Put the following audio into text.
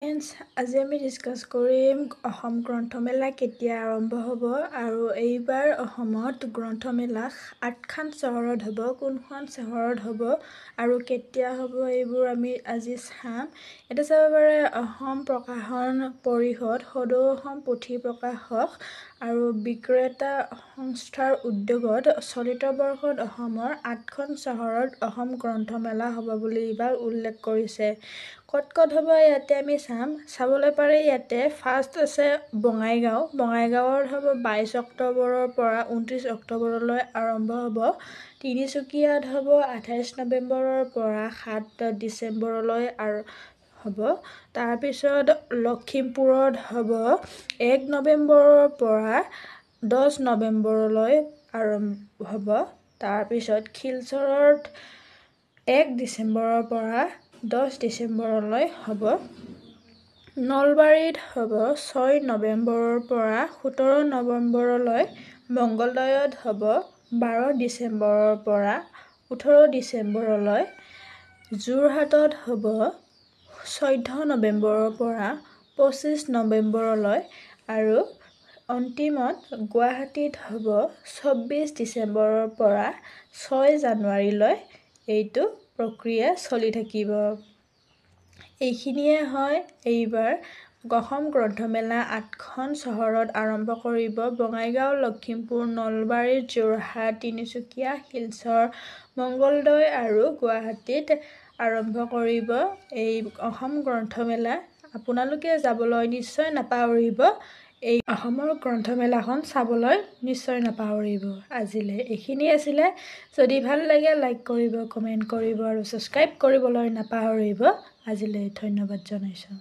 আজি আমি ডিছকাছ কৰিম অসম গ্ৰন্থমেলা কেতিয়া আৰম্ভ হ'ব আৰু এইবাৰ অসমত গ্ৰন্থমেলা 8খন চহৰত হ'ব, কোনখন চহৰত হ'ব আৰু কেতিয়া হ'ব এইবোৰ আমি আজি চাম। এটা চাব পাৰে অসম প্ৰকাশন পৰিষদ, সদৌ অসম পুথি প্ৰকাশক আৰু বিক্ৰেতা সংস্থাৰ উদ্যোগত চলিত বৰ্ষত অসমৰ 8খন চহৰত অসম গ্ৰন্থমেলা হ'ব বুলি এইবাৰ উল্লেখ কৰিছে। ক'ত হ'ব ইয়াতে আমি চাবলৈ পাৰে। ইয়াতে ফাৰ্ষ্ট আছে বঙাইগাঁৱত হ'ব 22 অক্টোবৰৰ পৰা 29 অক্টোবৰলৈ আৰম্ভ হ'ব। তিনিচুকীয়াত হ'ব 28 নৱেম্বৰৰ পৰা 7 ডিচেম্বৰলৈ হ'ব। তাৰপিছত লখিমপুৰত হ'ব 1 নৱেম্বৰৰ পৰা 10 নৱেম্বৰলৈ আৰম্ভ হ'ব। তাৰপিছত শিলচৰত 1 ডিচেম্বৰৰ পৰা 10 ডিচেম্বৰলৈ হ'ব। নলবাৰীত হ'ব 6 নৱেম্বৰৰ পৰা 17 নৱেম্বৰলৈ। মঙ্গলদৈত হ'ব 12 ডিচেম্বৰৰ পৰা 18 ডিচেম্বৰলৈ। যোৰহাটত হ'ব 14 নৱেম্বৰৰ পৰা 25 নৱেম্বৰলৈ আৰু অন্তিমত গুৱাহাটীত হ'ব 24 ডিচেম্বৰৰ পৰা 6 জানুৱাৰীলৈ এইটো প্ৰক্ৰিয়া চলি থাকিব। এইখিনিয়ে হয় এইবাৰ অসম গ্ৰন্থমেলা 8খন চহৰত আৰম্ভ কৰিব। বঙাইগাঁও, লখিমপুৰ, নলবাৰী, যোৰহাট, তিনিচুকীয়া, শিলচৰ, মঙ্গলদৈ আৰু গুৱাহাটীত আৰম্ভ কৰিব এই অসম গ্ৰন্থমেলা। আপোনালোকে যাবলৈ নিশ্চয় নাপাহৰিব। এই অসমৰ গ্ৰন্থমেলাখন চাবলৈ নিশ্চয় নাপাহৰিব। আজিলৈ এইখিনি আছিলে। যদি ভাল লাগে লাইক কৰিব, কমেণ্ট কৰিব আৰু ছাবস্ক্ৰাইব কৰিবলৈ নাপাহৰিব। আজিলৈ ধন্যবাদ জনাইছোঁ।